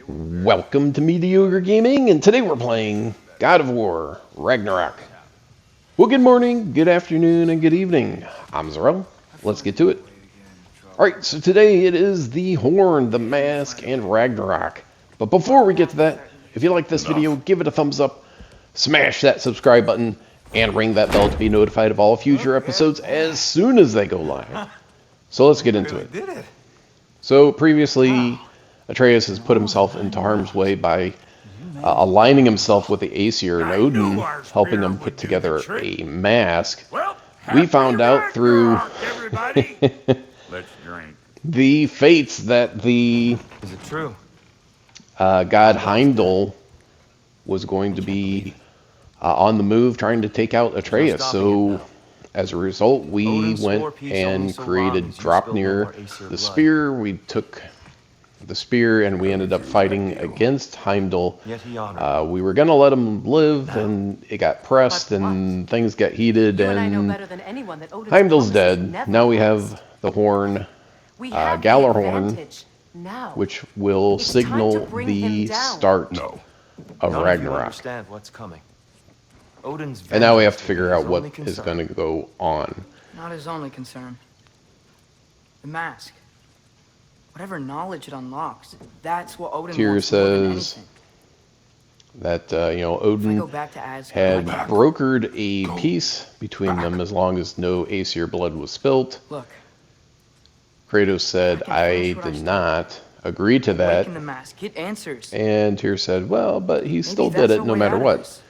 Welcome to Mediocre Gaming, and today we're playing God of War, Ragnarok. Well, good morning, good afternoon, and good evening. I'm Zarel. Let's get to it. Alright, so today it is the Horn, the Mask, and Ragnarok. But before we get to that, if you like this video, give it a thumbs up, smash that subscribe button, and ring that bell to be notified of all future episodes as soon as they go live. So let's get into it. So previously, Atreus has put himself into harm's way by aligning himself with the Aesir and Odin, helping him put together a mask. We found out through the fates that the Is it true? god Heimdall was going to be on the move trying to take out Atreus. So as a result, we went and created Draupnir, the spear. We took the spear and we ended up fighting against Heimdall. We were going to let him live, and it got pressed and things got heated, and Heimdall's dead. Now we have the horn, Gallarhorn, which will signal the start of Ragnarok. And now we have to figure out what is going to go on. Not his only concern. The mask. Whatever knowledge it unlocks, that's what Odin Tyr wants more than says anything. that Odin had brokered a peace between them as long as no Aesir blood was spilt. Look, Kratos said, I did not agree to that. the mask, get answers. And Tyr said, well, but he still did it no matter what.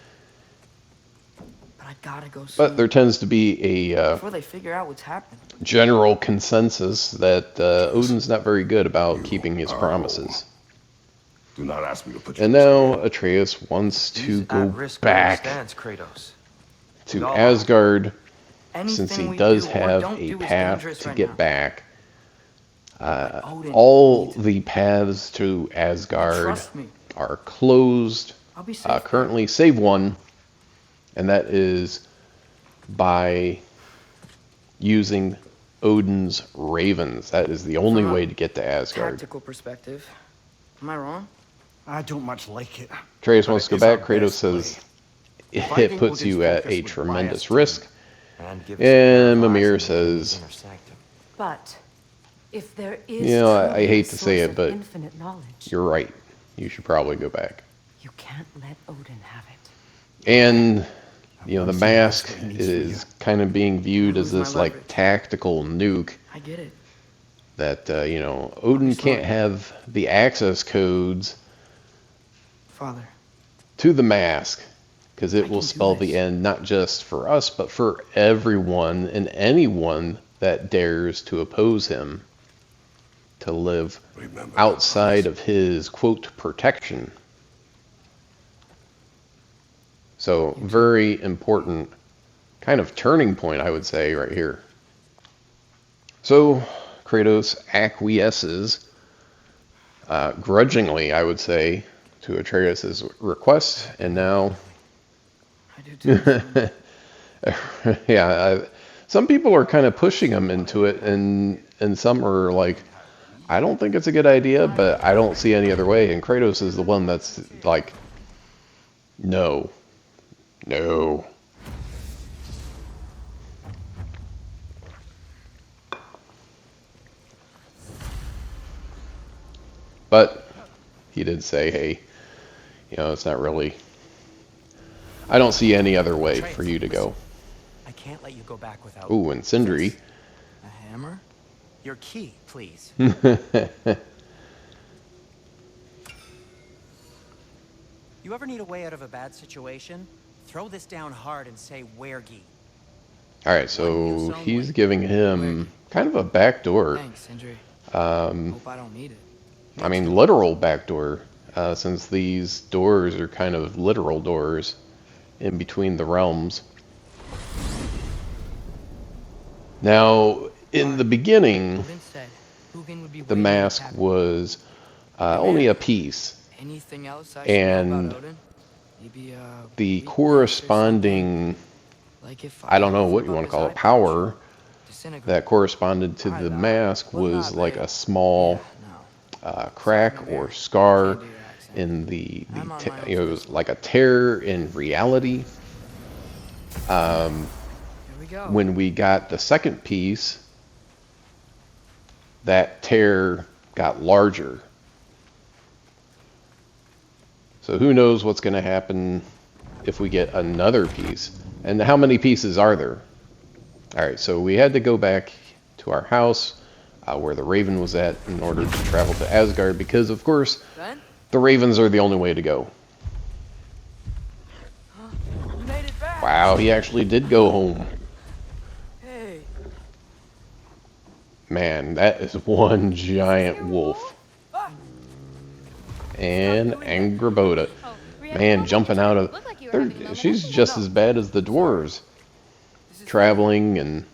But I gotta go soon. But there tends to be a before they figure out what's happening. general consensus that Odin's not very good about keeping his promises. Do not ask me to put you And now Atreus wants to go back to Asgard, since he does have a path to get back. All the paths to Asgard are closed currently, save one, and that is by using Odin's ravens. That is the only way to get to Asgard. Tactical perspective. Am I wrong? I don't much like it. Atreus wants to go back. Kratos says it puts you at a tremendous risk. And Mimir says, but if there is, you know, I hate to say it, but infinite knowledge, you're right. You should probably go back. you can't let Odin have it. And the mask is kind of being viewed as this like tactical nuke. I get it. That Odin can't have the access codes Father. to the mask, because it will spell the end not just for us, but for everyone and anyone that dares to oppose him, to live outside of his, quote, protection. So, very important kind of turning point, I would say, right here. So, Kratos acquiesces, grudgingly, I would say, to Atreus' request, and now... I do too. yeah, some people are kind of pushing him into it, and some are like, I don't think it's a good idea, but I don't see any other way. And Kratos is the one that's like, no. But he did say, hey, it's not really... I don't see any other way for you to go. I can't let you go back without... Ooh, and Sindri. A hammer? Your key, please. You ever need a way out of a bad situation? Throw this down hard and say, "Wergi." Alright, so he's giving him kind of a backdoor. Thanks, Sindri. Hope I don't need it. I mean, literal backdoor, since these doors are kind of literal doors in between the realms. Now, in the beginning, Odin said Hugin would be the waiting mask to have was only a piece, anything else I should know and about Odin? Maybe, the weakness or corresponding, something? Like if I don't know what you above want to his call eye it, power disintegrate. that corresponded to the mask was like a small crack or scar in the it was like a tear in reality. Here we go. When we got the second piece, that tear got larger. So who knows what's going to happen if we get another piece. And how many pieces are there? Alright, so we had to go back to our house where the Raven was at in order to travel to Asgard because, of course, Ben? the Ravens are the only way to go. You made it back. Wow, he actually did go home. Hey. Man, that is one giant wolf. And Angrboda. Man, jumping out of... She's just as bad as the dwarves. Traveling and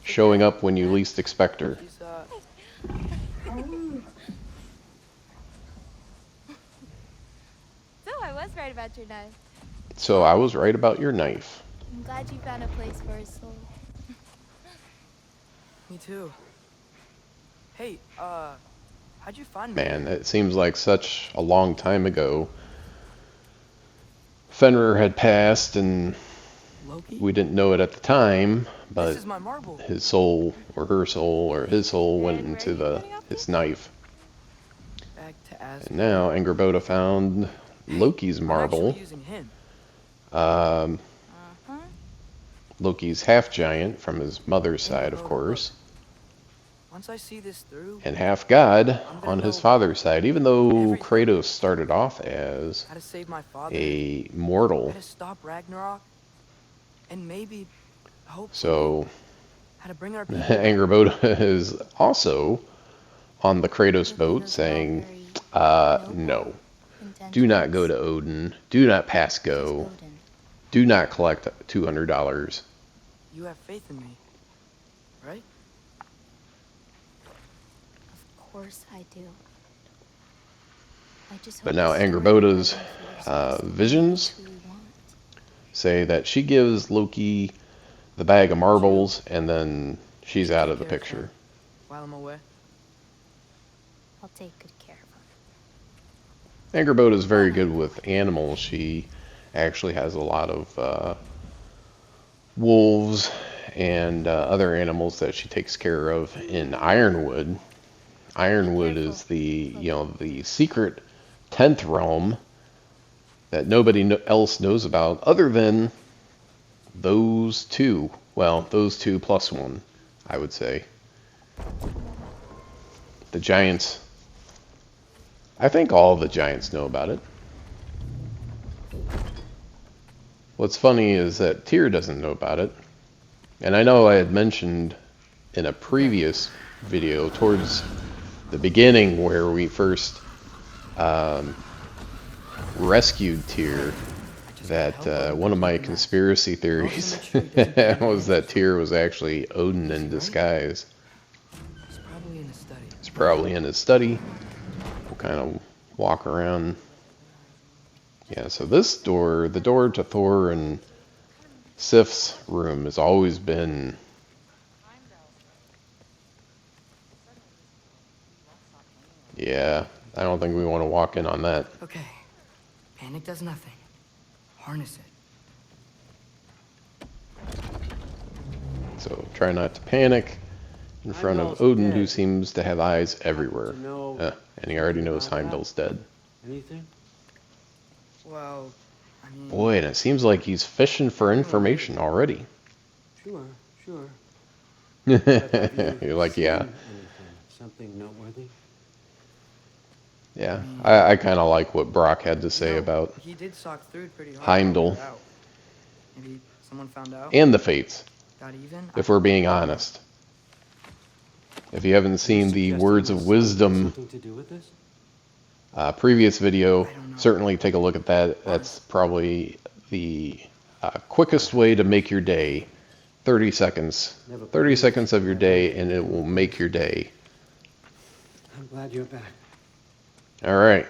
showing up when you least expect her. So I was right about your knife. So I was right about your knife. I'm glad you found a place for his soul. Me too. Hey, how'd you find me? Man, it seems like such a long time ago. Fenrir had passed and Loki? we didn't know it at the time, This but is my marble. his soul, or her soul, or his soul went And where into are you getting off his knife. Back to Asgard. And now Angrboda found Loki's I'm marble. actually using him. Um, Uh-huh. Loki's half giant from his mother's side, of course, Once I see this through, and half god on his father's side, even though Kratos started off as how to save my father, a mortal. how to stop Ragnarok, and maybe, hope, So how to bring our people. Angrboda is also on the Kratos boat saying, no, do not go to Odin, do not pass go, do not collect $200. You have faith in me, right? Of course I do. I just But hope now the story Angrboda's of the visions who we want. say that she gives Loki the bag of marbles and then she's out of the Take care, picture. Sam, while I'm away. I'll take good care of him. Angrboda is very good with animals. She actually has a lot of wolves and other animals that she takes care of in Ironwood. Ironwood is the the secret 10th realm that nobody else knows about other than those two. Well, those two plus one, I would say. The giants. I think all the giants know about it. What's funny is that Tyr doesn't know about it. And I know I had mentioned in a previous video towards the beginning where we first rescued Tyr that one of my conspiracy theories was that Tyr was actually Odin in disguise. He's probably in his study. He's probably in his study. We'll kind of walk around. Yeah, so this door, the door to Thor and Sif's room has always been... Yeah, I don't think we want to walk in on that. Okay. Panic does nothing. Harness it. So try not to panic in front of Odin, who seems to have eyes everywhere. And he already knows Heimdall's dead. Anything? Well, I mean, Boy, and it seems like he's fishing for information already. Sure, sure. You're like, yeah. Anything? Something noteworthy? Yeah, I kind of like what Brock had to say about he did sock through it pretty hard. Heimdall. Figured it out. Maybe someone found out. and the Fates, Got even. if we're being honest. If you haven't seen the Words of Wisdom Something to do with this? previous video, I don't know. certainly take a look at that. That's probably the quickest way to make your day. 30 seconds. 30 seconds of your day, and it will make your day. I'm glad you're back. All right.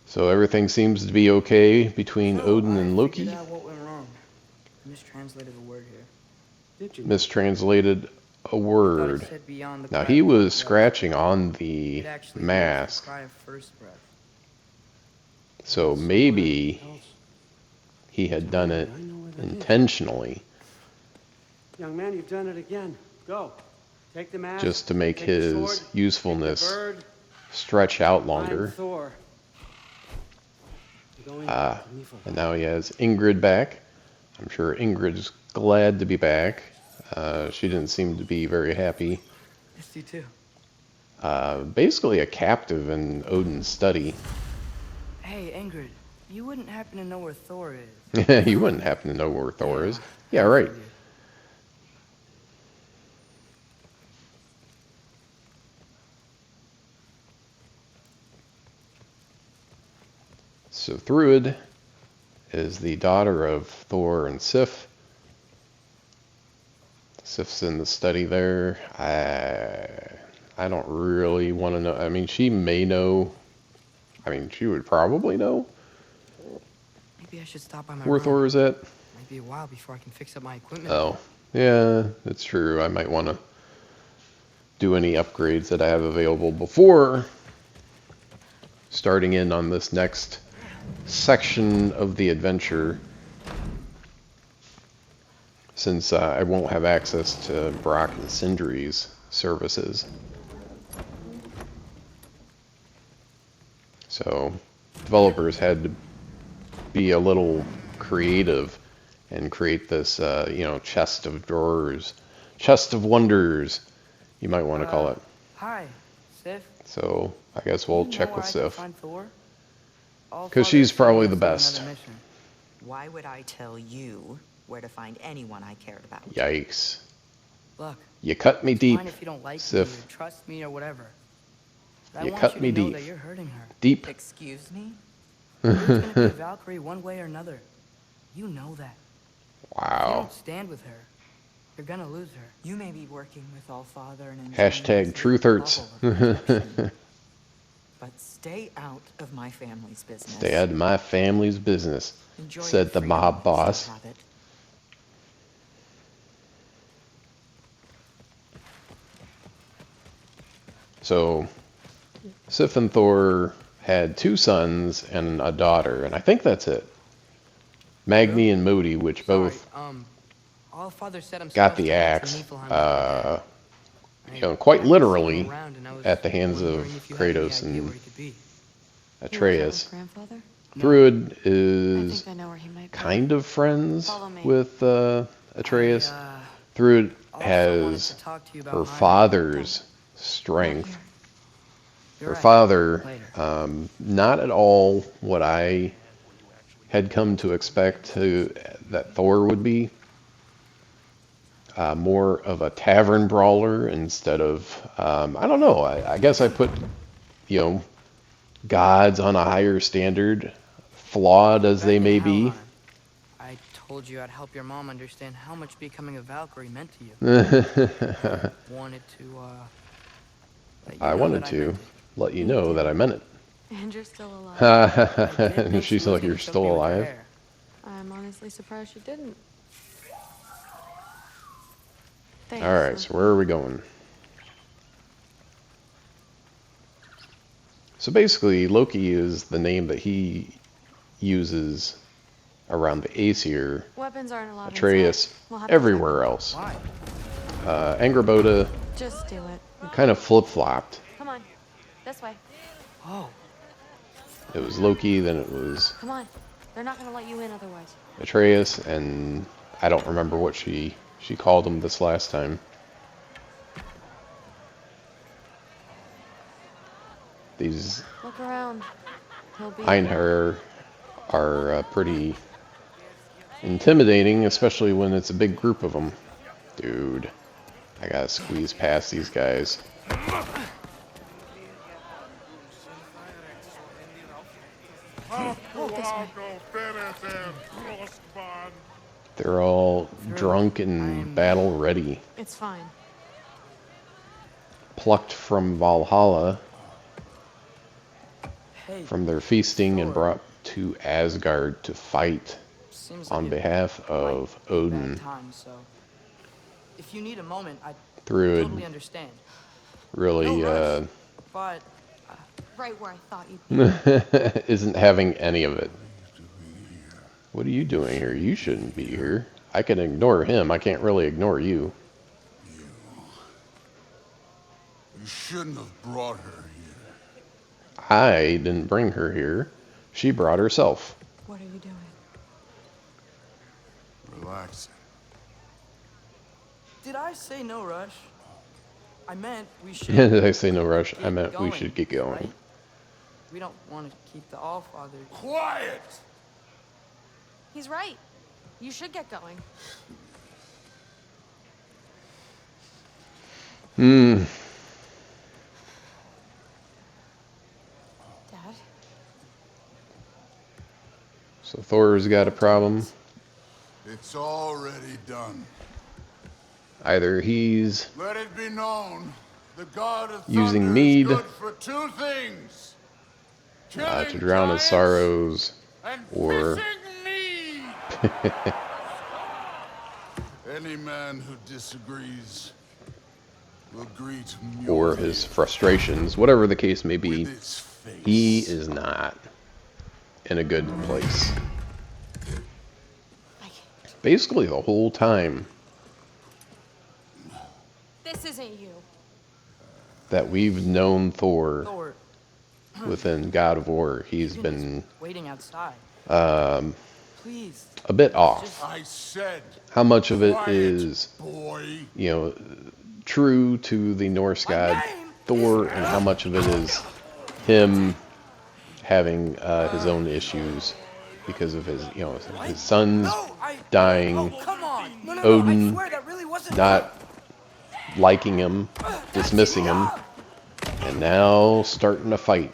So everything seems to be okay between Odin and Loki. Figured out what went wrong. Mistranslated a word here. Did you? Mistranslated a word. Now he was scratching on the mask, so maybe he had done it intentionally, Young man, you've done it again. Go. Take the mask. just to make take the his sword, take the usefulness bird. stretch out I'm longer. Thor. Going Ah, to Niflheim. and now he has Ingrid back. I'm sure Ingrid's glad to be back. She didn't seem to be very happy. Yes, you too. Basically a captive in Odin's study. Hey, Ingrid, you wouldn't happen to know where Thor is? You wouldn't happen to know where Thor is. Yeah, right. So Thrud is the daughter of Thor and Sif. Sif's in the study there. I don't really want to know. I mean, she may know. I mean, she would probably know Maybe I should stop by my where room. Thor is at. Might be a while before I can fix up my equipment. Oh, yeah, that's true. I might want to do any upgrades that I have available before starting in on this next section of the adventure, since I won't have access to Brock and Sindri's services. So developers had to be a little creative and create this, chest of drawers, chest of wonders, you might want to call it. Hi, Sif. So I guess we'll check with Sif, Because because she's probably the best. Why would I tell you where to find anyone I cared about? Yikes. Look, You cut me it's deep, fine if you don't like me Sif. or trust me or whatever. But I You want cut you me to know deep. that you're hurting her. Deep. Excuse me? You're gonna be a Valkyrie one way or another. You know that. If you Wow. don't stand with her, you're gonna lose her. You may be working with Allfather and Hashtag truth hurts. but stay out of my family's business. Stay out of my family's business, Enjoy said your the freedom mob while you boss. still have it. So Sif and Thor had 2 sons and a daughter, and I think that's it. Magni and Modi, which both Allfather said I'm got supposed the to head to axe, Niflheim. quite literally Around and I was at the hands of wondering if you had any Kratos idea and where he could be. Atreus. Grandfather? Thrud I is think I know where he might be. kind of friends Follow me. with Atreus. I, Thrud also wanted has to talk to you about her Heimdall. father's strength. You're Her right. father, Later. not at all what I had come to expect that Thor would be. More of a tavern brawler instead of, I don't know, I guess I put, gods on a higher standard, flawed as they Back may in be. Helheim, I told you I'd help your mom understand how much becoming a Valkyrie meant to you. Wanted to, let you I know wanted that I to meant it. let you know that I meant And you're still alive. it. I did And think she's she was like, gonna you're choke still me with her alive? hair. I'm honestly surprised you didn't. Thanks. Alright, so where are we going? So basically, Loki is the name that he uses around the Aesir, Weapons aren't allowed Atreus, inside. We'll have to everywhere check. else. Why? Angerboda Just do it. kind of flip-flopped. Come on. This way. Oh, It was Loki, then it was Come on. They're not going to let you in otherwise. Atreus, and I don't remember what she called him this last time. These Look around. He'll be Einherjar are pretty intimidating, especially when it's a big group of them. Dude, I gotta squeeze past these guys. They're all drunk and battle ready. It's fine. Plucked from Valhalla, hey. from their feasting, and brought to Asgard to fight Seems on like it behalf of might be a bad Odin. time, so if you need a moment, through it. Totally understand. Really, But Right where I thought you'd be. isn't having any of it. What are you doing here? You shouldn't be here. I can ignore him. I can't really ignore you. You shouldn't have brought her here. I didn't bring her here. She brought herself. What are you doing? Relax. did I say no rush? I meant we should. Did I say no rush? I Get meant we going, should get going. right? We don't want to keep the Allfather. Quiet! He's right. You should get going. Dad? So Thor's got a problem. It's already done. Either he's Let it be known, the god of using thunder mead, is good for two things. to drown his sorrows, and or fishing mead. Any man who disagrees will greet or his frustrations, whatever the case may be, he is not in a good place. Basically the whole time This isn't you. that we've known Thor Thor, within God of War, he's been waiting outside. Please. a bit off. I said, How much of it quiet, is, boy. you know, true to the Norse god Thor, and how much of it is him having his own issues because of his, you know, his sons dying, Come on. No, Odin I swear that really wasn't. not liking him, dismissing him, and now starting a fight.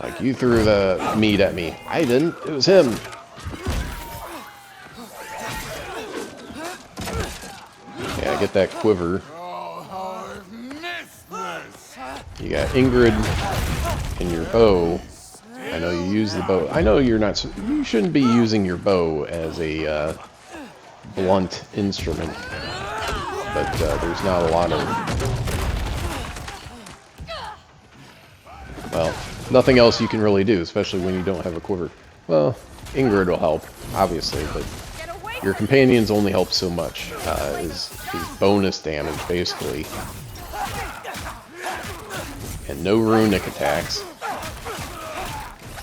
Like, you threw the meat at me. I didn't. It was him. Yeah, get that quiver. Oh, I've missed this. You got Ingrid and your bow. I know you use the bow. I know you're not. You shouldn't be using your bow as a blunt instrument. But there's not a lot of. Well, nothing else you can really do, especially when you don't have a quiver. Well, Ingrid will help, obviously, but your companions only help so much. Is bonus damage, basically. And no runic attacks.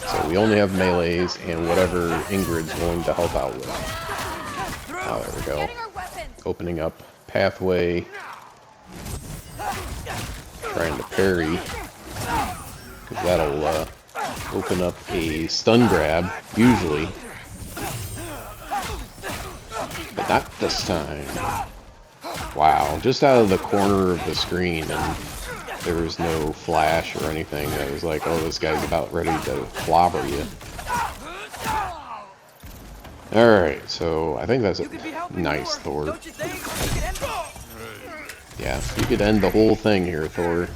So we only have melees and whatever Ingrid's willing to help out with. Oh, there we go. Opening up pathway. Trying to parry. Because that'll open up a stun grab, usually. But not this time. Wow, just out of the corner of the screen, and there was no flash or anything. I was like, oh, this guy's about ready to clobber you. Alright, so I think that's it. Nice, Thor. Don't you think? You could end Yeah, you could end the whole thing here, Thor.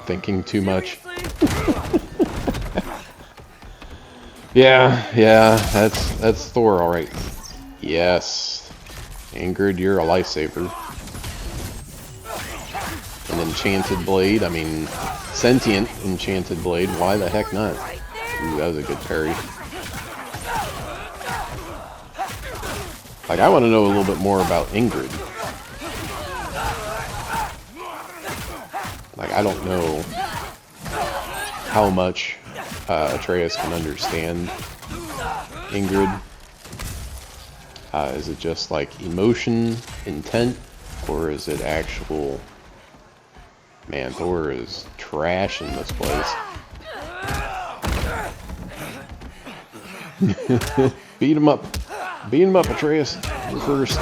Thinking too much. Yeah, that's Thor, alright. Yes. Ingrid, you're a lifesaver. An enchanted blade, I mean, sentient enchanted blade, why the heck not? Ooh, that was a good parry. Like, I want to know a little bit more about Ingrid. Like, I don't know how much Atreus can understand Ingrid. Is it just like emotion, intent, or is it actual... Man, Thor is trash in this place. Beat him up. Beat him up, Atreus. Your first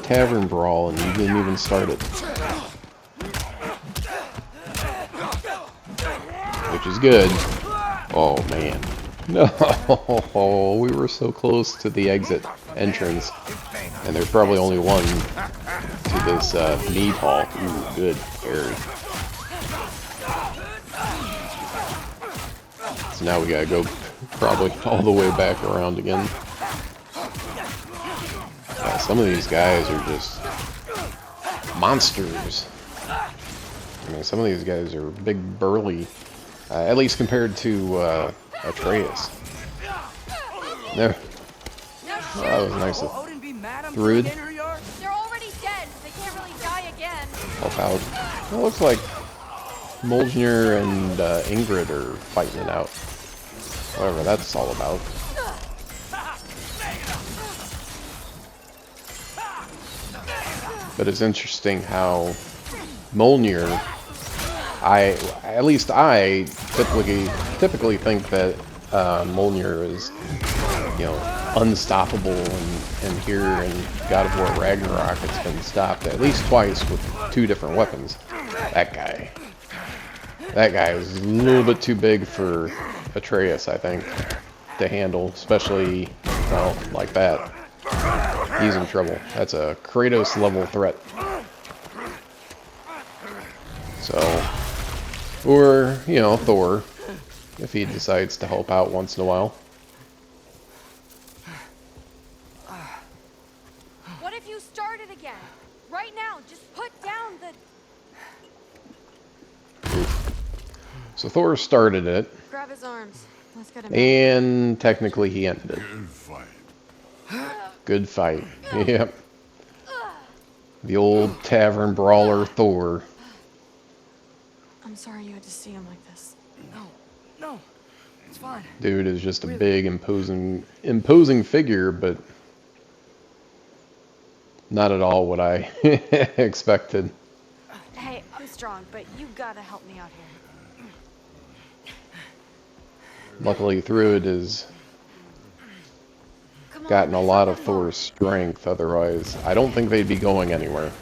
tavern brawl, and you didn't even start it. Which is good. Oh, man. No, we were so close to the exit entrance. And there's probably only one to this mead hall. Ooh, good parry. So now we gotta go probably all the way back around again. Yeah, some of these guys are just monsters. I mean, some of these guys are big, burly, at least compared to Atreus. There. Oh, that was nice of Thrud. They're already dead. They can't really die again. Help out. It looks like Mjolnir and Ingrid are fighting it out. Whatever that's all about. But it's interesting how Mjolnir, at least I typically think that Mjolnir is, you know, unstoppable, and here in God of War Ragnarok it's been stopped at least twice with 2 different weapons. That guy is a little bit too big for Atreus, I think, to handle, especially, well, like that. He's in trouble. That's a Kratos level threat. So, or, you know, Thor, if he decides to help out once in a while. What if you started again? Right now, just put down the... Oof. So Thor started it, Grab his arms. Let's get him and technically he ended it. Good fight. Good fight. Yep. The old tavern brawler Thor. I'm sorry you had to see him like this. No, it's fine. Dude is just a big, imposing figure, but not at all what I expected. Hey, I'm strong, but you gotta help me out here. Luckily, Thrud has gotten a lot of Thor's strength, otherwise I don't think they'd be going anywhere.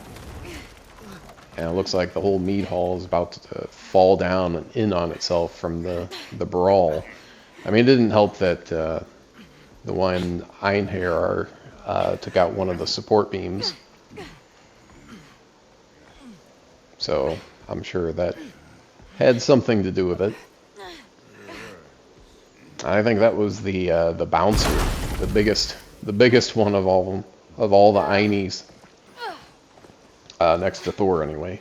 And it looks like the whole meat hall is about to fall down and in on itself from the brawl. I mean, it didn't help that the one Einherjar took out one of the support beams. So I'm sure that had something to do with it. I think that was the bouncer, the biggest one of all the Einies. Next to Thor, anyway.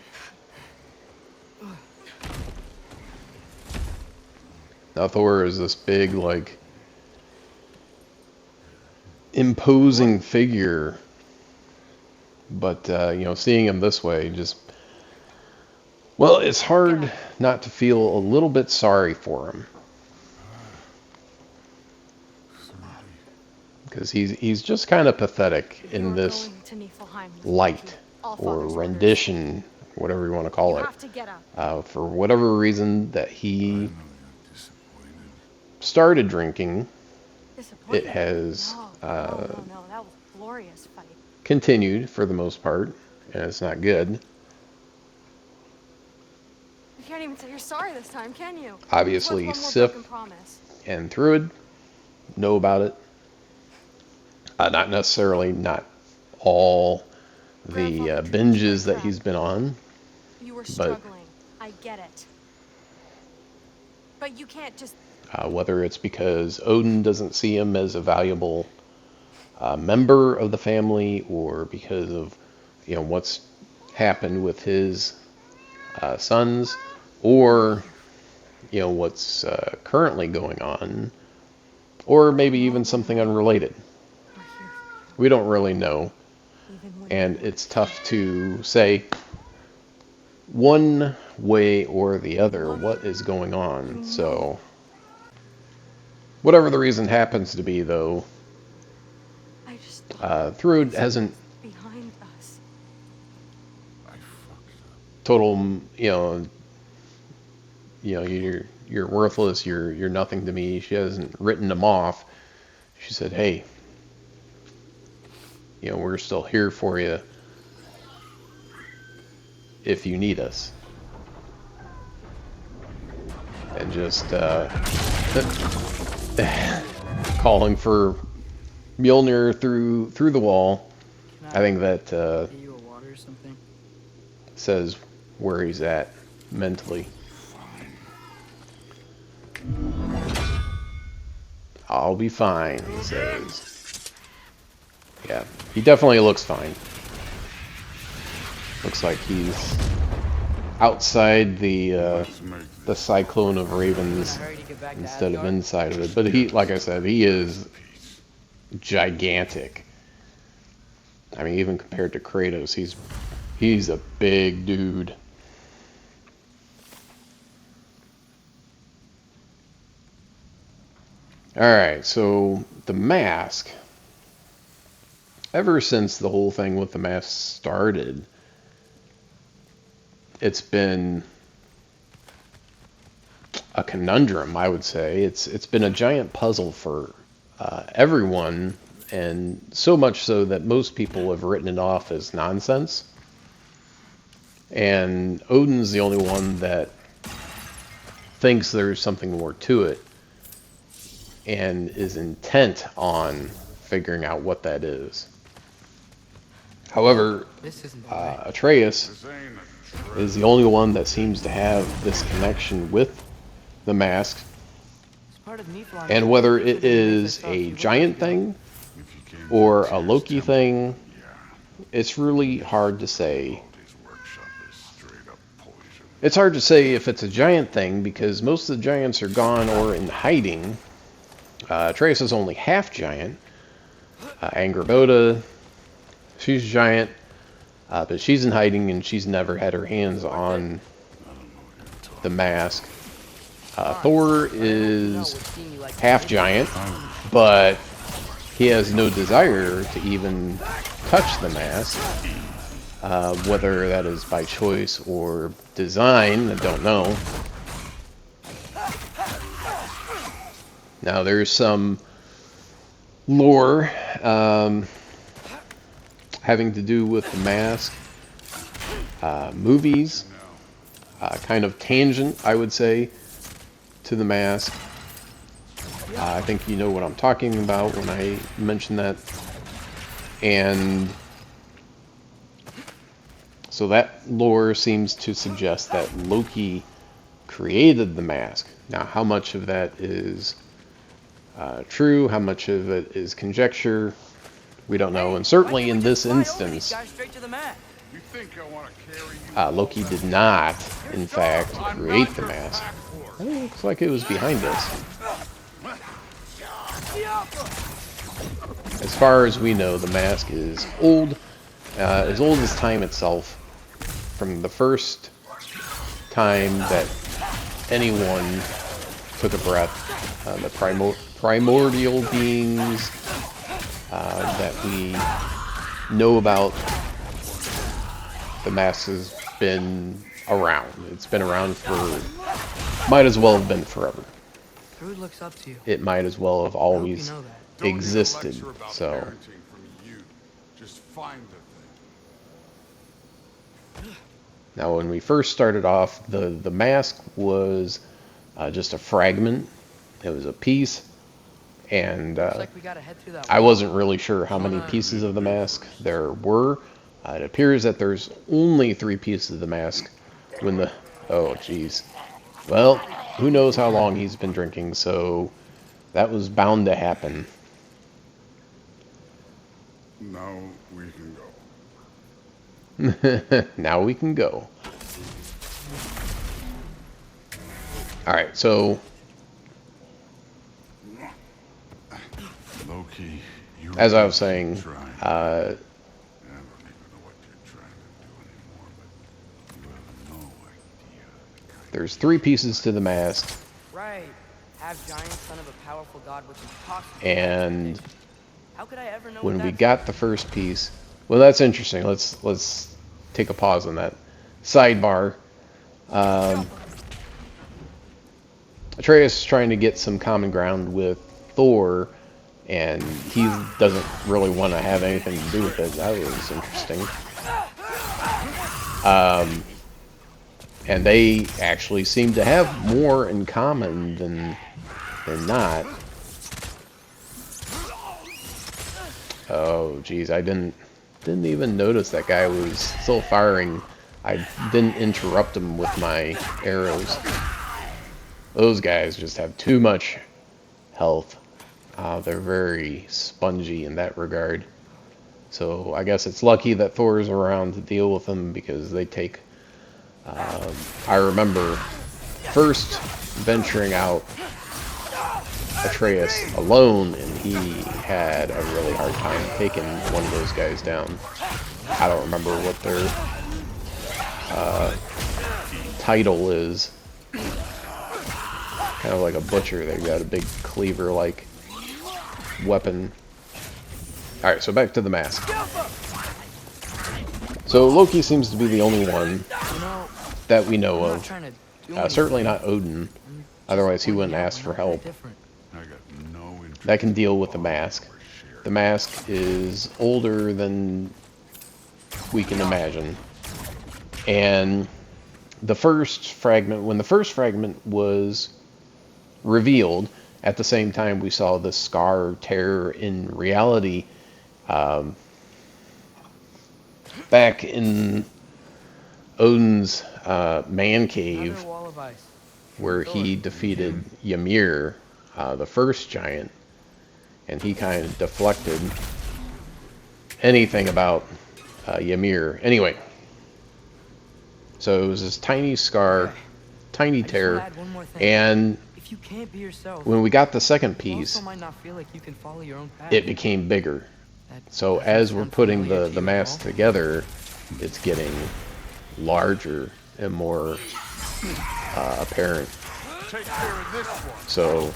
Now Thor is this big, like, imposing figure, but you know, seeing him this way, just, well, it's hard not to feel a little bit sorry for him, because he's just kind of pathetic in this light or rendition, whatever you want to call it. For whatever reason that he started drinking, it has that was a glorious fight. continued for the most part, and it's not good. You can't even say you're sorry this time, can you? Obviously, Sif and Thrud know about it. Not necessarily, not all the binges that he's been on. You were struggling. I get it. But you can't just... whether it's because Odin doesn't see him as a valuable member of the family, or because of, you know, what's happened with his sons, or, you know, what's currently going on, or maybe even something unrelated. We don't really know, and it's tough to say one way or the other what is going on. So whatever the reason happens to be, though, Thrud hasn't told him, you know, you're worthless, you're nothing to me. She hasn't written him off. She said, hey, you know, we're still here for you if you need us. And just calling for Mjolnir through the wall. I think that Get you a water or something? says where he's at mentally. I'll be fine, he says. Yeah, he definitely looks fine. Looks like he's outside the cyclone of ravens instead of inside of it. But he, like I said, he is gigantic. I mean, even compared to Kratos, he's a big dude. Alright, so the mask. Ever since the whole thing with the mask started, it's been a conundrum, I would say. It's been a giant puzzle for everyone, and so much so that most people have written it off as nonsense. And Odin's the only one that thinks there's something more to it and is intent on figuring out what that is. However, Atreus is the only one that seems to have this connection with the mask. And whether it is a giant thing or a Loki thing, it's really hard to say. It's hard to say if it's a giant thing because most of the giants are gone or in hiding. Atreus is only half giant. Angrboda, she's giant, but she's in hiding and she's never had her hands on the mask. Thor is half giant, but he has no desire to even touch the mask. Whether that is by choice or design, I don't know. Now there's some lore having to do with the mask, movies, kind of tangent, I would say, to the mask. I think you know what I'm talking about when I mention that. And so that lore seems to suggest that Loki created the mask. Now, how much of that is true, how much of it is conjecture, we don't know. And certainly in this instance, Loki did not, in fact, create the mask. It looks like it was behind us. As far as we know, the mask is old as time itself. From the first time that anyone took a breath, the primordial beings that we know about, the mask has been around. It's been around for, might as well have been forever. Thrud looks up to you. It might as well have always existed. So just find the thing. now when we first started off, the mask was just a fragment. It was a piece, and I wasn't really sure how many pieces of the mask there were. It appears that there's only 3 pieces of the mask when the... Oh, jeez. Well, who knows how long he's been drinking, so that was bound to happen. Now we can go. Now we can go. Alright, so... Loki, as I was saying, there's 3 pieces to the mask. Right. Half giant, son of a powerful god, which is possible. And how could I ever know when we got the first piece, well, that's interesting. Let's take a pause on that. Sidebar. Atreus is trying to get some common ground with Thor, and he doesn't really want to have anything to do with it. That was interesting. And they actually seem to have more in common than not. Oh, geez, I didn't even notice that guy was still firing. I didn't interrupt him with my arrows. Those guys just have too much health. They're very spongy in that regard. So I guess it's lucky that Thor's around to deal with them, because they take... I remember first venturing out Atreus alone, and he had a really hard time taking one of those guys down. I don't remember what their title is. Kind of like a butcher. They've got a big cleaver-like weapon. Alright, so back to the mask. So Loki seems to be the only one that we know of. Certainly not Odin. Otherwise he wouldn't ask for help. I got no interest. That can deal with the mask. The mask is older than we can imagine. And the first fragment, when the first fragment was revealed, at the same time we saw the scar tear in reality, back in Odin's man cave, where he defeated Ymir, the first giant, and he kind of deflected anything about Ymir. Anyway, so it was this tiny scar, tiny tear, and when we got the second piece, it became bigger. So as we're putting the mask together, it's getting larger and more apparent. So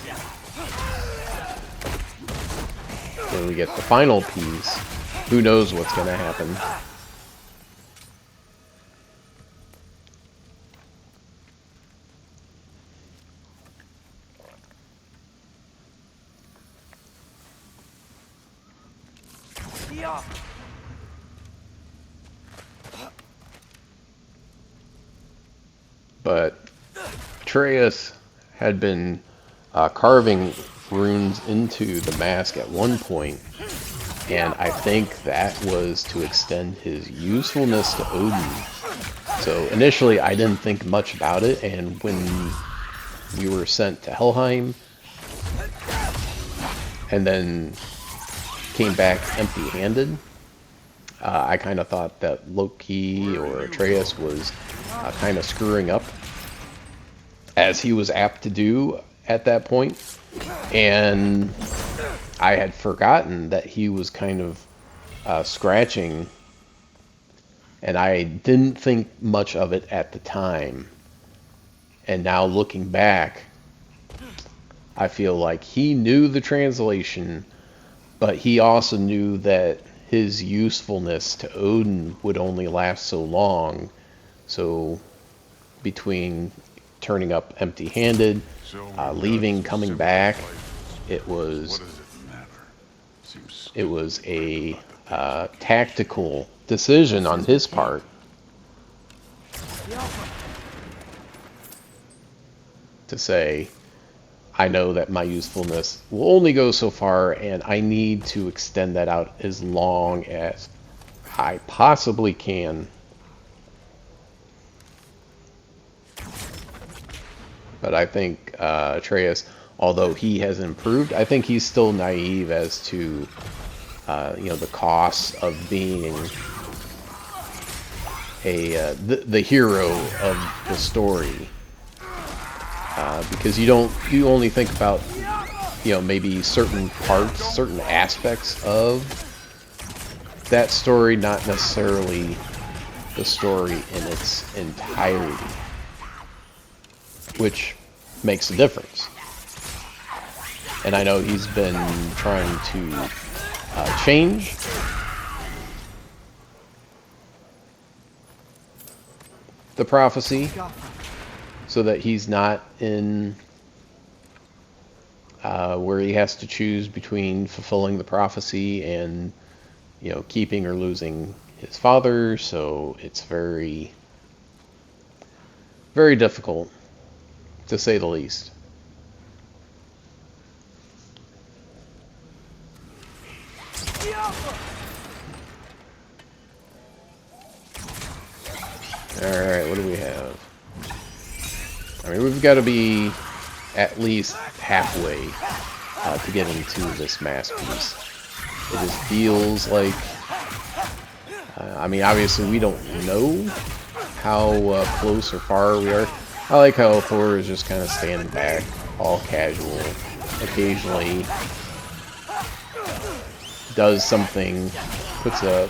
when we get the final piece, who knows what's going to happen. But Atreus had been carving runes into the mask at one point, and I think that was to extend his usefulness to Odin. So initially I didn't think much about it, and when we were sent to Helheim and then came back empty-handed, I kind of thought that Loki or Atreus was kind of screwing up, as he was apt to do at that point. And I had forgotten that he was kind of scratching, and I didn't think much of it at the time. And now looking back, I feel like he knew the translation, but he also knew that his usefulness to Odin would only last so long. So between turning up empty-handed, leaving, coming back, it was a tactical decision on his part to say, I know that my usefulness will only go so far, and I need to extend that out as long as I possibly can. But I think Atreus, although he has improved, I think he's still naive as to the costs of being the hero of the story. Because you only think about maybe certain parts, certain aspects of that story, not necessarily the story in its entirety, which makes a difference. And I know he's been trying to change the prophecy so that he's not in where he has to choose between fulfilling the prophecy and keeping or losing his father. So it's very, very difficult, to say the least. Alright, what do we have? I mean, we've got to be at least halfway to get into this masterpiece. It just feels like I mean, obviously we don't know how close or far we are. I like how Thor is just kind of standing back, all casual. Occasionally does something, puts a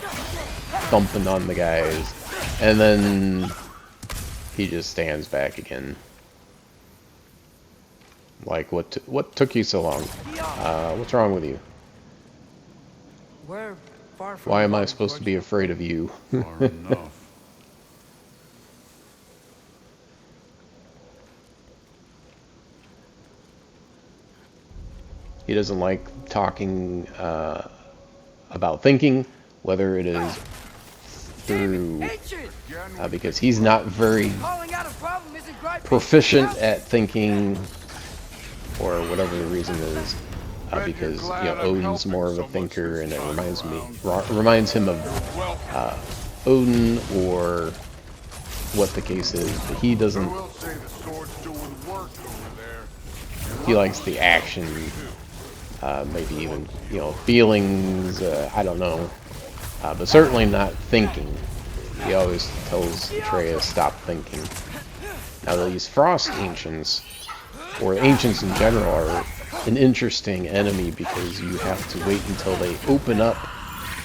thumping on the guys, and then he just stands back again. Like, what took you so long? What's wrong with you? We're far from Why am I home, supposed to be afraid of you? Far enough. He doesn't like talking about thinking, whether it is through because he's not very proficient at thinking, or whatever the reason is. Because Odin's more of a thinker, and it reminds him of Odin, or what the case is. But he doesn't. He likes the action, maybe even feelings. I don't know, but certainly not thinking. He always tells Atreus, "Stop thinking." Now these frost ancients, or ancients in general, are an interesting enemy because you have to wait until they open up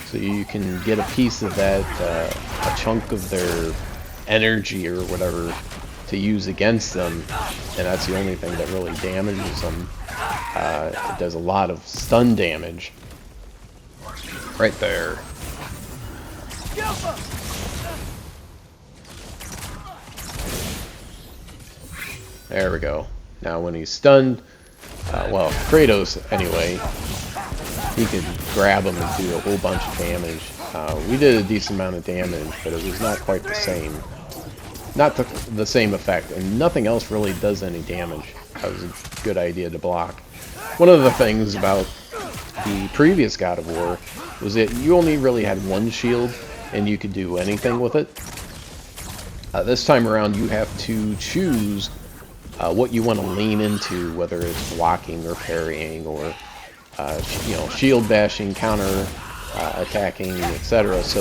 so you can get a piece of that, a chunk of their energy or whatever to use against them, and that's the only thing that really damages them. It does a lot of stun damage. Right there. There we go. Now when he's stunned, well, Kratos, anyway, he could grab him and do a whole bunch of damage. We did a decent amount of damage, but it was not quite the same. Not the same effect, and nothing else really does any damage. That was a good idea to block. One of the things about the previous God of War was that you only really had one shield, and you could do anything with it. This time around, you have to choose what you want to lean into, whether it's blocking or parrying, or shield bashing, counter attacking, etc. So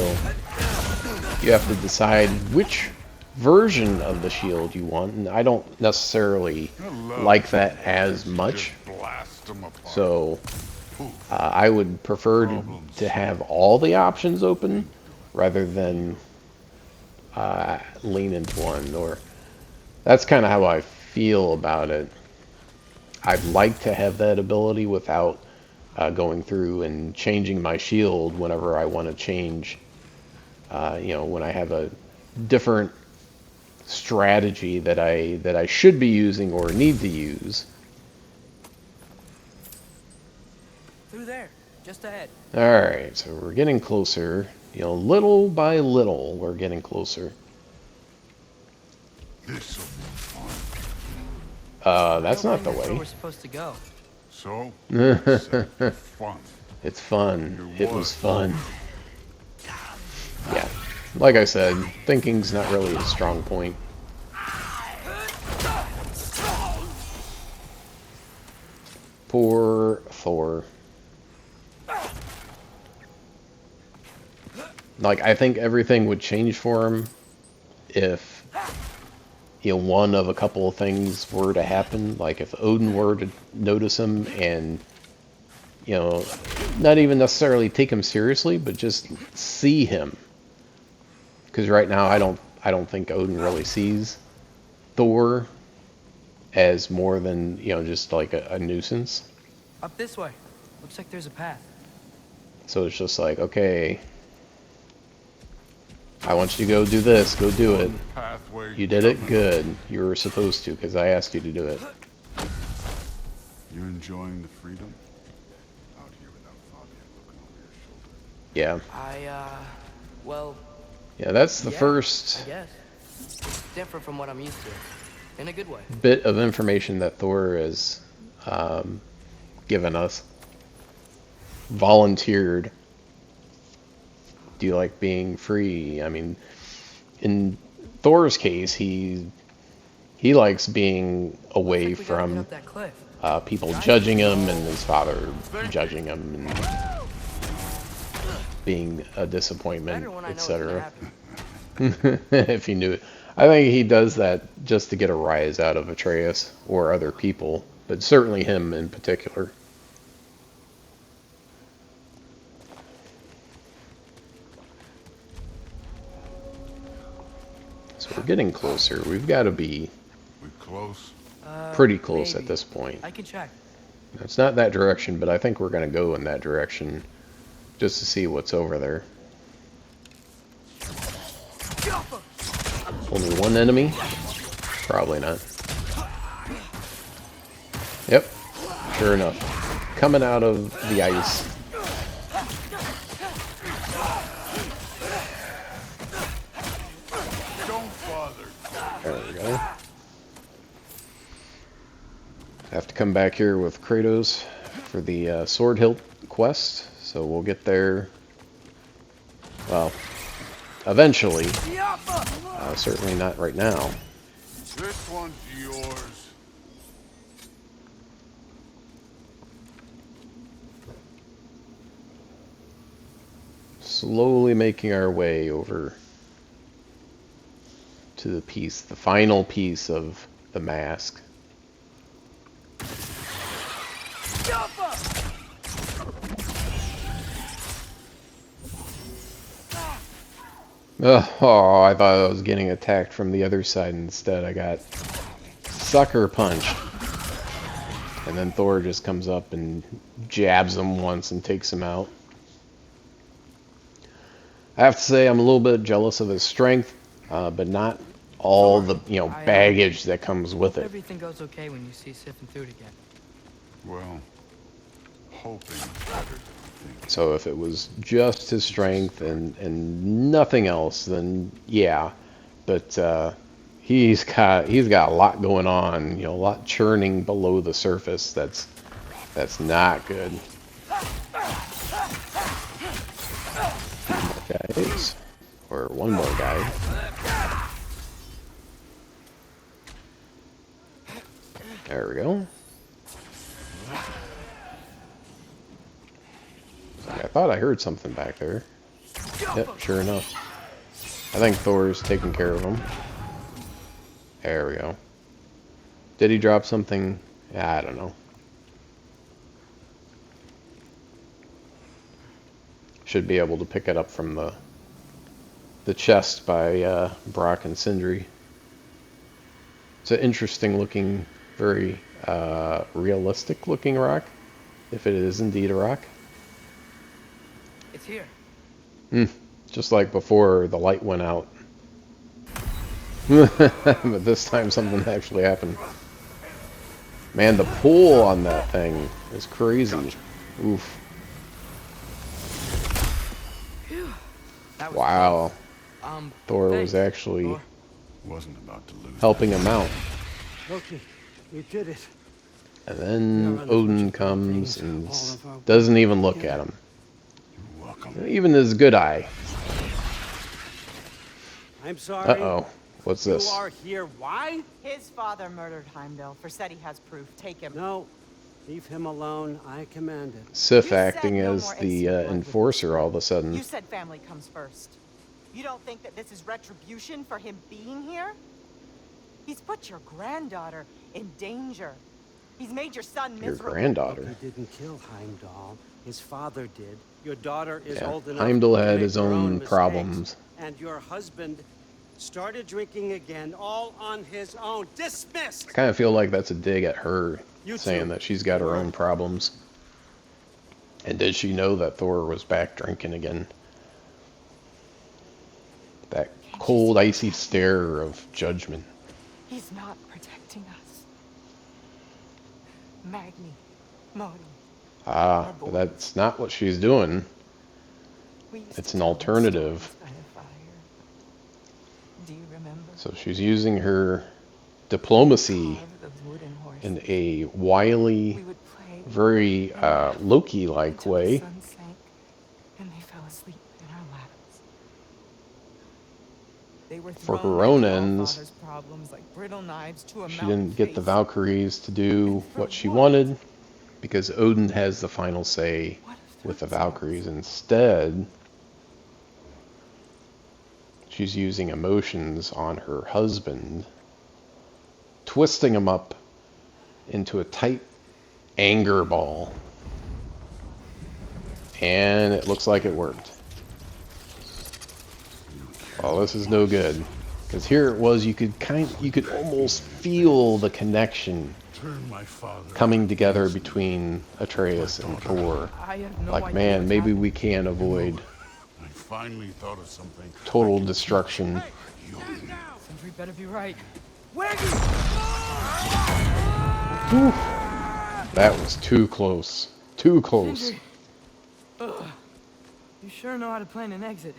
you have to decide which version of the shield you want, and I don't necessarily like that as much. So I would prefer to have all the options open rather than lean into one. Or that's kind of how I feel about it. I'd like to have that ability without going through and changing my shield whenever I want to change. When I have a different strategy that I should be using or need to use. Through there, just ahead. All right, so we're getting closer. Little by little, we're getting closer. This will be fun. That's not the Where way. we're supposed to go. So, fun. It's fun. It was fun. Yeah. Like I said, thinking's not really a strong point. Poor Thor. Like, I think everything would change for him if, one of a couple of things were to happen. Like, if Odin were to notice him and, not even necessarily take him seriously, but just see him. Because right now, I don't think Odin really sees Thor as more than, just like a nuisance. Up this way. Looks like there's a path. So it's just like, okay, I want you to go do this, go do it. You did it, good. You were supposed to, because I asked you to do it. You enjoying the freedom? Out here without Fabian looking over your shoulder. Well... Yeah, that's the yeah, first I guess. It's different from what I'm used to. In a good way. bit of information that Thor has given us. Volunteered. Do you like being free? I mean, in Thor's case, he likes being away from up that cliff. people judging him and his father judging him. And being a disappointment, Better when I know what's gonna etc. happen. If he knew it. I think he does that just to get a rise out of Atreus or other people, but certainly him in particular. So we're getting closer. We've got to be We close? pretty close at Maybe. this point. I can check. It's not that direction, but I think we're going to go in that direction just to see what's over there. Only one enemy? Probably not. Yep, sure enough. Coming out of the ice. Don't bother. There we go. Have to come back here with Kratos for the Sword Hilt quest, so we'll get there, well, eventually. Certainly not right now. This one's yours. Slowly making our way over to the final piece of the mask. Oh, I thought I was getting attacked from the other side. Instead, I got sucker punched. And then Thor just comes up and jabs him once and takes him out. I have to say I'm a little bit jealous of his strength, but not all the baggage that comes with it. Everything goes okay when you see Sif and Thud again. Well, hoping better than thinking. So if it was just his strength and nothing else, then yeah. But he's got a lot going on, a lot churning below the surface. That's not good. Guys, or one more guy. There we go. I thought I heard something back there. Yep, sure enough. I think Thor's taking care of him. There we go. Did he drop something? Yeah, I don't know. Should be able to pick it up from the chest by Brock and Sindri. It's an interesting looking, very realistic looking rock, if it is indeed a rock. It's here. Just like before, the light went out. But this time something actually happened. Man, the pull on that thing is crazy. Oof. That was Wow. close. Thor Thanks, was actually Thor. Wasn't about to lose. helping him out. Loki, you did it. And then Odin comes and doesn't even look at him. You're welcome. Even his good eye. I'm sorry. Uh-oh. What's You this? are here. Why? His father murdered Heimdall. For said he has proof. Take him. No. Leave him alone. I command it. Sif You said acting no as more the instant blood. enforcer all of a sudden. You said family comes first. You don't think that this is retribution for him being here? He's put your granddaughter in danger. He's made your son Your miserable. granddaughter. He didn't kill Heimdall. His father did. Your daughter is Yeah, old enough Heimdall to had make his her own mistakes. problems. And your husband started drinking again, all on his own. Dismissed! I kind of feel like that's a dig at her, You saying too. that she's got her own problems. And did she know that Thor was back drinking again? That cold, icy stare of judgment. He's not protecting us. Magni, Modi. Ah, but that's not what she's doing. We used It's to an tell them alternative. stories by the fire. Do you remember? So she's using her diplomacy Carve the wooden horse. in a wily, We would play very Loki-like until way. the sun sank and they fell asleep in our laps. They were For thrown her own like ends, Allfather's problems, like brittle knives to a She mountain didn't get the face. Valkyries to do For what she what? wanted, because Odin has the final say What if with the Thrud's lost? Valkyries. Instead, she's using emotions on her husband, twisting him up into a tight anger ball. And it looks like it worked. Oh, this is no good. Because here it was, you could almost feel the connection coming together between Atreus and Thor. I have no Like, idea man, what's maybe happening. we can avoid I finally thought of something. total destruction. Sentry better be right. That was too close. Too close. Sentry. Ugh. You sure know how to plan an exit.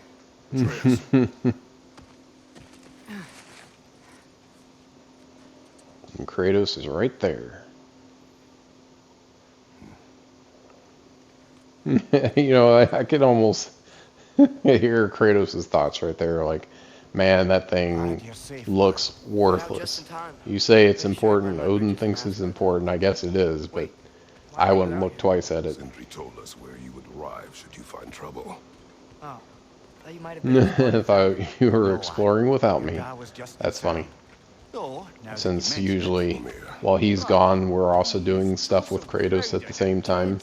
And Kratos is right there. You know, I could almost hear Kratos' thoughts right there. Like, man, that thing looks worthless. You say it's important. Odin thinks it's important. I guess it is, but I wouldn't look twice at it. Sentry told us where you would arrive should you find trouble. Oh, thought you might have been. I thought you were exploring without me. That's funny. Since usually, while he's gone, we're also doing stuff with Kratos at the same time.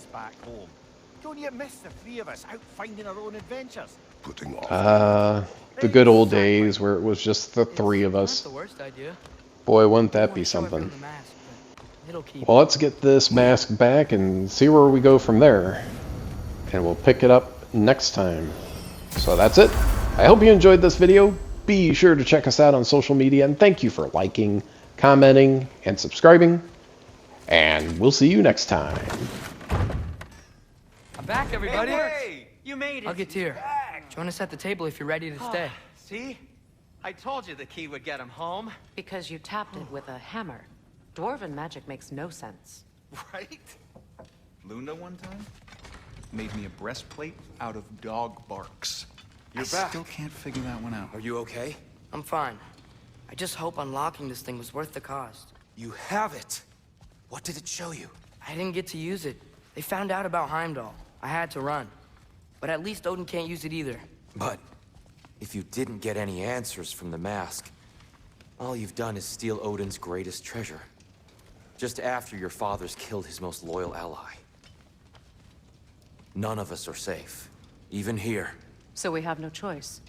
Don't you miss the three of us out finding our own adventures? Putting off The good old days where it was just the three of Not us. the worst idea. Boy, wouldn't that I be wanna show everyone something. the mask, but it'll keep. Well, let's get this mask back and see where we go from there. And we'll pick it up next time. So that's it. I hope you enjoyed this video. Be sure to check us out on social media. And thank you for liking, commenting, and subscribing. And we'll see you next time. I'm back, everybody. Hey, you made it. I'll get to you. Join us at the table if you're ready to stay. See? I told you the key would get him home. Because you tapped it with a hammer. Dwarven magic makes no sense. Right? Luna one time made me a breastplate out of dog barks. You're I back. still can't figure that one out. Are you okay? I'm fine. I just hope unlocking this thing was worth the cost. You have it. What did it show you? I didn't get to use it. They found out about Heimdall. I had to run. But at least Odin can't use it either. But if you didn't get any answers from the mask, all you've done is steal Odin's greatest treasure. Just after your father's killed his most loyal ally. None of us are safe, even here. So we have no choice.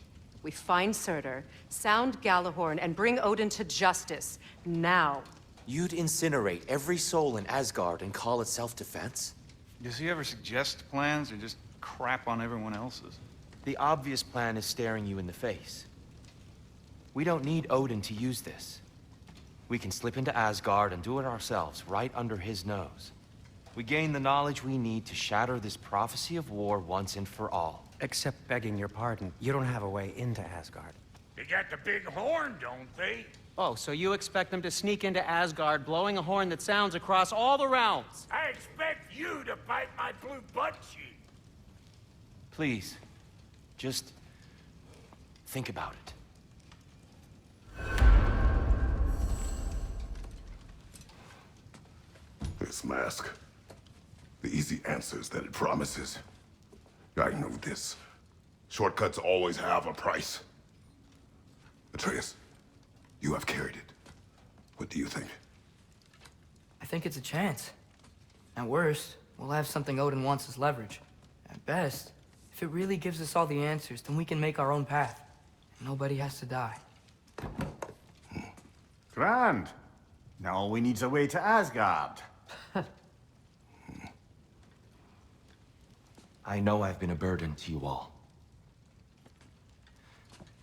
We find Surtur, sound Galahorn, and bring Odin to justice. Now. You'd incinerate every soul in Asgard and call it self-defense? Does he ever suggest plans or just crap on everyone else's? The obvious plan is staring you in the face. We don't need Odin to use this. We can slip into Asgard and do it ourselves, right under his nose. We gain the knowledge we need to shatter this prophecy of war once and for all. Except begging your pardon, you don't have a way into Asgard. They got the big horn, don't they? Oh, so you expect them to sneak into Asgard, blowing a horn that sounds across all the realms? I expect you to bite my blue butt cheek. Please, just think about it. This mask. The easy answers that it promises. I know this. Shortcuts always have a price. Atreus, you have carried it. What do you think? I think it's a chance. At worst, we'll have something Odin wants as leverage. At best, if it really gives us all the answers, then we can make our own path. And nobody has to die. Grand. Now all we need's a way to Asgard. I know I've been a burden to you all.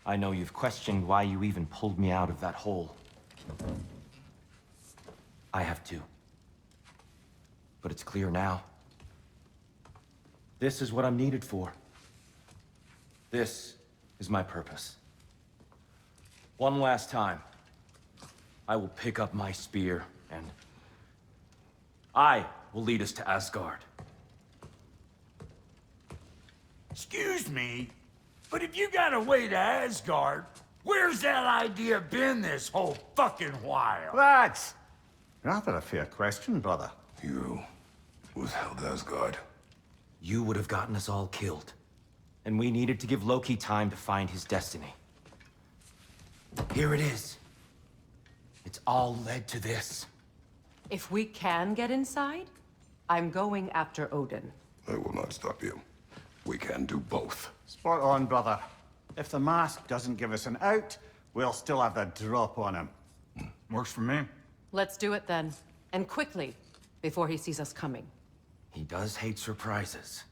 I know you've questioned why you even pulled me out of that hole. I have too. But it's clear now. This is what I'm needed for. This is my purpose. One last time, I will pick up my spear and I will lead us to Asgard. Excuse me, but if you got a way to Asgard, where's that idea been this whole fucking while? That's rather a fair question, brother. You withheld Asgard. You would have gotten us all killed. And we needed to give Loki time to find his destiny. Here it is. It's all led to this. If we can get inside, I'm going after Odin. I will not stop you. We can do both. Spot on, brother. If the mask doesn't give us an out, we'll still have the drop on him. Works for me. Let's do it then. And quickly, before he sees us coming. He does hate surprises.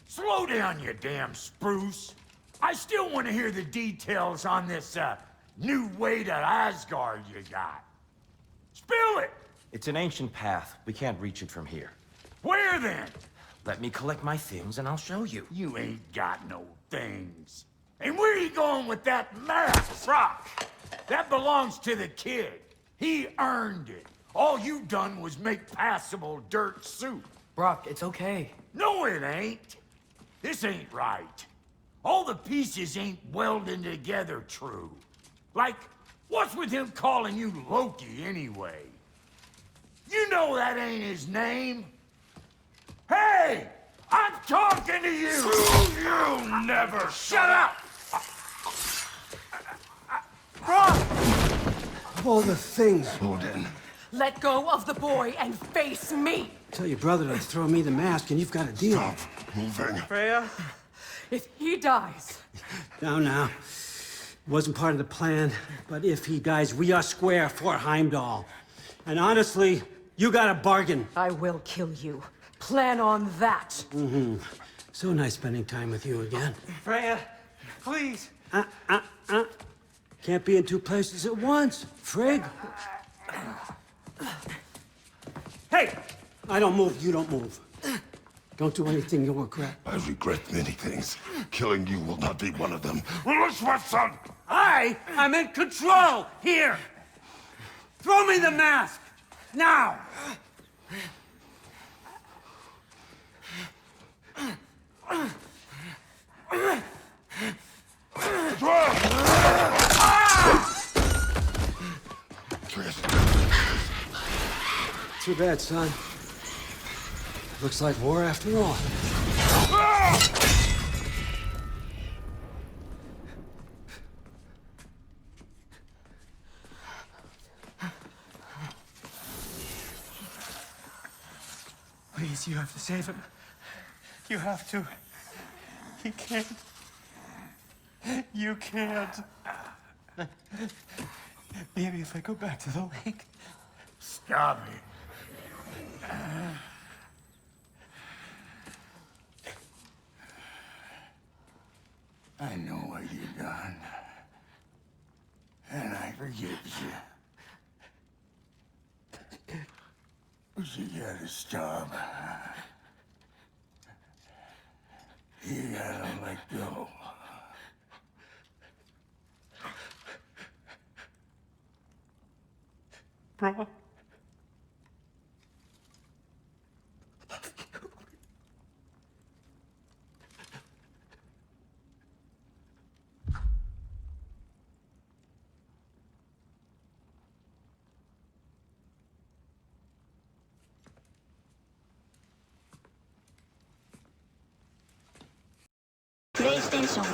Slow down, you damn spruce. I still want to hear the details on this, new way to Asgard you got. Spill it! It's an ancient path. We can't reach it from here. Where then? Let me collect my things and I'll show you. You ain't got no things. And where are you going with that mask, Brock? That belongs to the kid. He earned it. All you done was make passable dirt soup. Brock, it's okay. No, it ain't. This ain't right. All the pieces ain't welding together true. Like, what's with him calling you Loki anyway? You know that ain't his name. Hey! I'm talking to you! You never Shut up! All the things. Odin. Let go of the boy and face me! Tell your brother to throw me the mask and you've got a deal. Stop moving. Freya, if he dies... Now. Wasn't part of the plan, but if he dies, we are square for Heimdall. And honestly, you got a bargain. I will kill you. Plan on that. So nice spending time with you again. Freya, please. Can't be in two places at once, Frig. Hey! I don't move, you don't move. Don't do anything you'll regret. I regret many things. Killing you will not be one of them. Release my son! I am in control! Here! Throw me the mask! Now! Too bad, son. Looks like war after all. Please, you have to save him. You have to. He can't. You can't. Maybe if I go back to the lake. Stop it. I know what you've done. And I forgive you. But you gotta stop. You gotta let go. Bro. PlayStation